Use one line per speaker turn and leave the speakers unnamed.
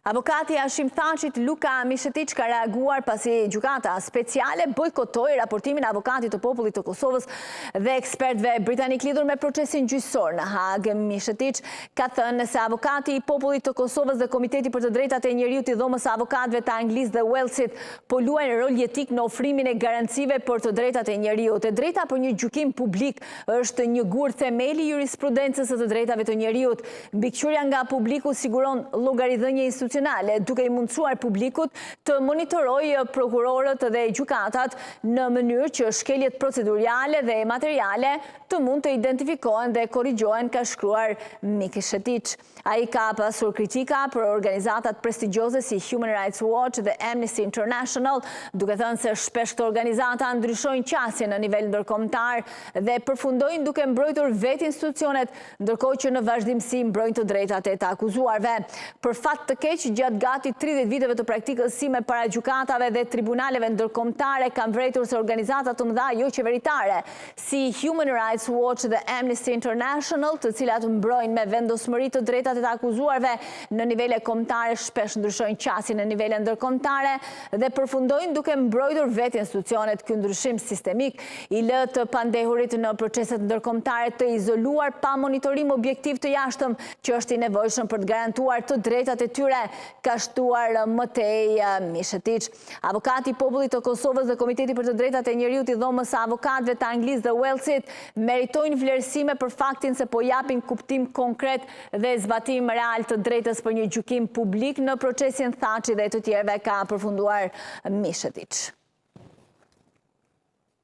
Avokati Hashim Thaqit Luka Mishetiq ka reaguar pasi gjykata speciale bojkotoi raportimin e avokatit të popullit të Kosovës dhe ekspertëve britanik lidhur me procesin gjyqësor në Hag. Mishetiq ka thënë se avokati i popullit të Kosovës dhe Komiteti për të Drejtat e Njeriut i dhomës së avokatëve të Anglisë dhe Walesit po luajnë rol jetik në ofrimin e garancive për të drejtat e njeriut. E drejta për një gjykim publik është një gur themeli jurisprudencës së të drejtave të njeriut. Mbikëqyrja nga publiku siguron llogaridhënie duke i mundësuar publikut të monitorojë prokurorët dhe gjykatat në mënyrë që shkeljet procedurale dhe materiale të mund të identifikohen dhe korrigjohen, ka shkruar Mishetiq. Ai ka pasur kritika për organizatat prestigjioze si Human Rights Watch dhe Amnesty International, duke thënë se shpesh këto organizata ndryshojnë qasjen në nivel ndërkombëtar dhe përfundojnë duke mbrojtur vetë institucionet, ndërkohë që në vazhdimsi mbrojnë të drejtat e të akuzuarve. Për fat të keq, gjatë gati 30 viteve të praktikës sime para gjykatave dhe tribunaleve ndërkombëtare, kam vërejtur se organizatat të mëdha jo qeveritare, si Human Rights Watch dhe Amnesty International, të cilat mbrojnë me vendosmëri të drejtat e të akuzuarve në nivele kombëtare, shpesh ndryshojnë qasjen në nivele ndërkombëtare dhe përfundojnë duke mbrojtur vetë institucionet. Ky ndryshim sistemik i lë të pandehurit në proceset ndërkombëtare të izoluar pa monitorim objektiv të jashtëm, që është i nevojshëm për të garantuar të drejtat e tyre, ka shtuar më tej Mishetiq. Avokati i popullit të Kosovës dhe Komiteti për të Drejtat e Njeriut i dhomës së avokatëve të Anglisë dhe Walesit meritojnë vlerësime për faktin se po japin kuptim konkret dhe zbatim real të drejtës për një gjykim publik në procesin Thaqit dhe të tjerëve, ka përfunduar Mishetiq.